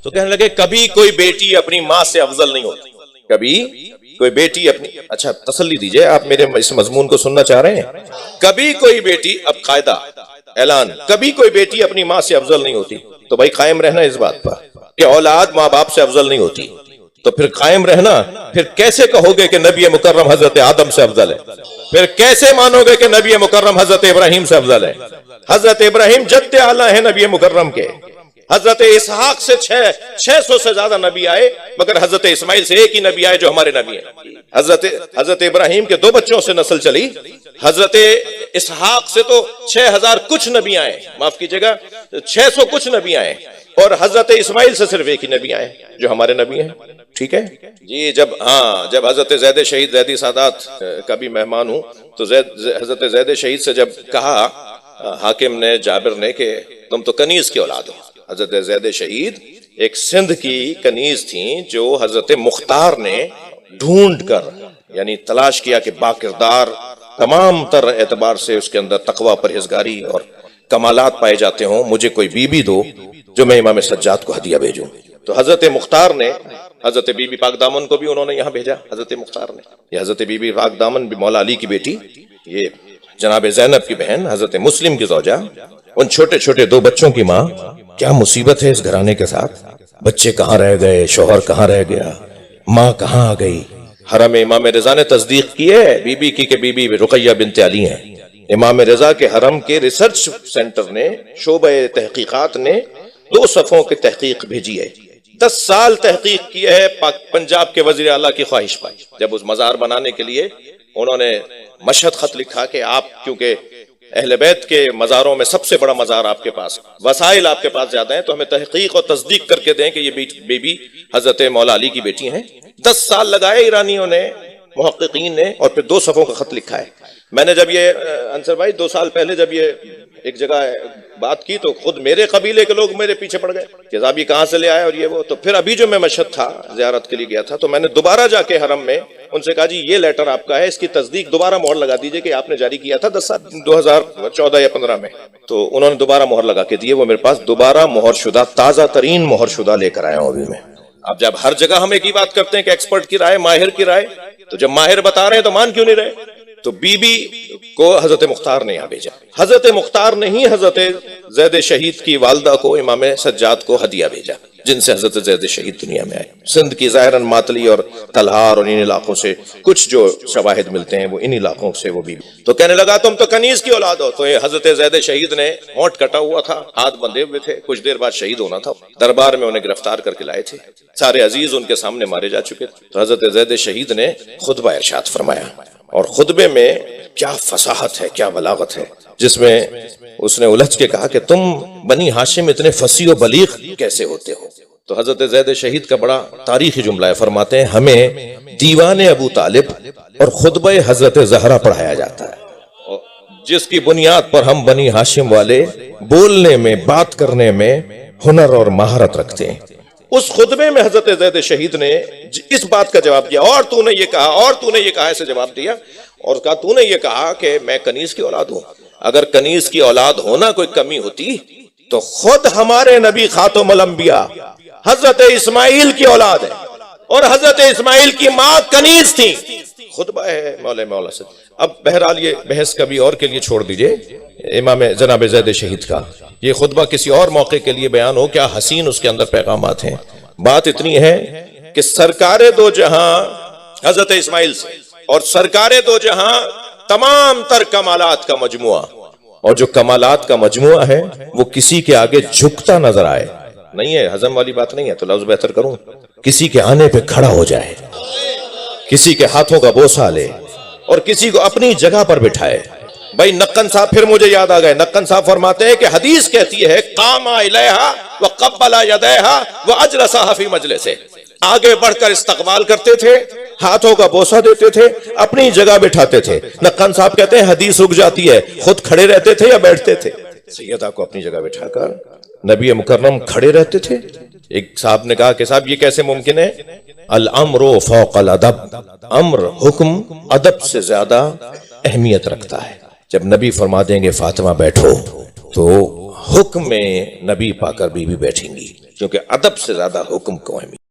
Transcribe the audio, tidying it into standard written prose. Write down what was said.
तो कहने लगे कभी कोई बेटी अपनी माँ से अफजल नहीं होती, कभी कोई बेटी अपनी, अच्छा तसल्ली दीजिए, आप मेरे इस मजमून को सुनना चाह रहे हैं? कभी कोई बेटी, अब कायदा ऐलान, कभी कोई बेटी अपनी माँ से अफजल नहीं होती। तो भाई कायम रहना इस बात पर कि औलाद माँ बाप से अफजल नहीं होती, तो फिर कायम रहना। फिर कैसे कहोगे कि नबी मुकर्रम हजरत आदम से अफजल है? फिर कैसे मानोगे कि नबी मुकर्रम हजरत इब्राहिम से अफजल है? हजरत इब्राहिम जद्द आला है नबी मुकर्रम के। हजरत इसहाक से 600 से ज्यादा नबी आए, मगर हजरत इस्माइल से एक ही नबी आए जो हमारे नबी हैं। हजरत इब्राहिम के 2 बच्चों से नस्ल चली, हजरत इसहाक से तो 6000 कुछ नबी आए, माफ कीजिएगा 600 कुछ नबी आए, और हजरत इस्माइल से सिर्फ एक ही नबी आए जो हमारे नबी हैं। ठीक है जी। जब हजरत ज़ैद शहीद ज़ैदी सादात का भी मेहमान हूं, तो हजरत ज़ैद शहीद से जब कहा हाकिम ने, जाबिर ने, कि तुम तो कनीज की औलाद हो। हजरत ज़ैद शहीद एक सिंध की कनीज थी जो हजरत मुख्तार ने ढूंढ कर, यानी तलाश किया कि बाकिरदार, तमाम तर एतबार से उसके अंदर तकवा, परहेजगारी और कमालात पाए जाते हों, मुझे कोई बीबी दो जो मैं इमाम सज्जाद को हदिया भेजूं। तो हजरत मुख्तार ने, हजरत बीबी पाक दामन को भी उन्होंने यहाँ भेजा। हजरत मुख्तार ने, ये हजरत बीबी पाक दामन भी मौला अली की बेटी, ये जनाब ज़ैनब की बहन, हजरत मुस्लिम की ज़ौजा, उन छोटे छोटे 2 बच्चों की माँ। क्या मुसीबत है इस घराने के साथ, बच्चे कहाँ रह गए, शौहर कहाँ रह गया, माँ कहाँ आ गई। हरम इमाम रजा ने तस्दीक की है बीबी की, बीबी रुकैया बिनते अली हैं। इमाम रजा के हरम के रिसर्च सेंटर ने, शोबे तहकीकात ने 2 सफ़ों की तहकीक भेजी है। 10 साल तहकीक की है, पंजाब के वजीर आला की ख्वाहिश पाई। जब उस मजार बनाने के लिए उन्होंने मशहद खत लिखा कि आप, क्योंकि अहले बैत के मज़ारों में सबसे बड़ा मज़ार आपके पास, वसाइल आपके पास ज्यादा है, तो हमें तहकीक और तस्दीक करके दें कि ये बेबी हजरत मौला अली की बेटी हैं। 10 साल लगाए ईरानियों ने, मुहक्किकीन ने, और फिर 2 सफ़ों का खत लिखा है। मैंने जब ये अंसर भाई 2 साल पहले जब ये एक जगह बात की, तो खुद मेरे कबीले के लोग मेरे पीछे पड़ गए कि साहब ये कहाँ से ले आए और ये वो। तो फिर अभी जो मैं मशहद था, ज़ियारत के लिए गया था, तो मैंने दोबारा जाके हरम में उनसे कहा, जी ये लेटर आपका है, इसकी तस्दीक दोबारा मोहर लगा दीजिए कि आपने जारी किया था 2014 या 15 में। तो उन्होंने दोबारा मोहर लगा के दिए। वो मेरे पास दोबारा मोहर शुदा, ताज़ा तरीन मोहर शुदा लेकर आया हूँ अभी मैं। अब जब हर जगह हम एक ही बात करते हैं कि एक्सपर्ट की राय, माहिर की राय, तो जब माहिर बता रहे हैं तो मान क्यों नहीं रहे? तो बीबी को हजरत मुख्तार ने यहाँ भेजा। हजरत मुख्तार ने ही हजरत ज़ैद शहीद की वालदा को, इमाम सज्जाद को हदिया भेजा, जिनसे हजरत ज़ैद शहीद दुनिया में आए। सिंध की ज़ाहिरन मातली और तलहार और इन इलाकों से कुछ जो शवाहिद मिलते हैं वो इन इलाकों से वो बीबी। तो कहने लगा तुम तो कनीज की औलाद हो। तो हजरत ज़ैद शहीद ने, होंठ कटा हुआ था, हाथ बंधे हुए थे, कुछ देर बाद शहीद होना था, दरबार में उन्हें गिरफ्तार करके लाए थे, सारे अजीज उनके सामने मारे जा चुके थे। तो हजरत ज़ैद शहीद ने खुतबा इरशाद फरमाया, और खुतबे में क्या फसाहत है, क्या बलागत है, जिसमें उसने उलझ के कहा कि तुम बनी हाशिम इतने फसी व बलीग कैसे होते हो। तो हजरत ज़ैद शहीद का बड़ा तारीखी जुमला है, फरमाते हैं हमें दीवान अबू तालिब और खुतबा हजरत ज़हरा पढ़ाया जाता है, जिसकी बुनियाद पर हम बनी हाशिम वाले बोलने में, बात करने में हुनर और महारत रखते हैं। उस खुतबे में हजरत ज़ैद शहीद ने इस बात का जवाब दिया, और तूने ये कहा, और तूने ये कहा, ऐसे जवाब दिया, और कहा तूने ये कहा कि मैं कनीज की औलाद हूं। अगर कनीज की औलाद होना कोई कमी होती तो खुद हमारे नबी खातमुल अंबिया हजरत इस्माइल की औलाद है, और हजरत इस्माइल की मां कनीज थी। खुतबा है मौला से। अब बहरहाल ये बहस कभी और के लिए छोड़ दीजिए, इमाम जनाब ज़ैद शहीद का ये खुतबा किसी और मौके के लिए बयान हो, क्या हसीन उसके अंदर पैगामात हैं। बात इतनी है कि सरकारे दो जहां हजरत इस्माइल से, और सरकारे दो जहां तमाम तर कमालात का मजमुआ, और जो कमालात का मजमुआ है वो किसी के आगे झुकता नजर आए, नहीं है हजम वाली बात नहीं है, तो लफ्ज बेहतर करूं, किसी के आने पे खड़ा हो जाए, किसी के हाथों का बोसा ले और किसी को अपनी जगह पर बिठाए। भाई नक्कन साहब फिर मुझे याद आ गए, नक्कन साहब फरमाते हैं कि हदीस कहती है कामा इलैहा व कब्बला यदैहा व अजलसा फी मजलिसे, आगे बढ़कर इस्तकबाल करते थे, हाथों का बोसा देते थे, अपनी जगह बिठाते थे। नक्कन साहब कहते हैं हदीस रुक जाती है, खुद खड़े रहते थे या बैठते थे? सैयदा को अपनी जगह बिठाकर नबी मुकर्रम खड़े रहते थे। एक साहब ने कहा कि साहब ये कैसे मुमकिन है? अल अम्रो फौकल अदब, अम्र हुक्म अदब से ज्यादा अहमियत रखता है। जब नबी फरमा देंगे फातिमा बैठो, तो हुक्म में नबी पाकर बीवी बैठेंगी। क्योंकि अदब से ज्यादा हुक्म को अहमियत।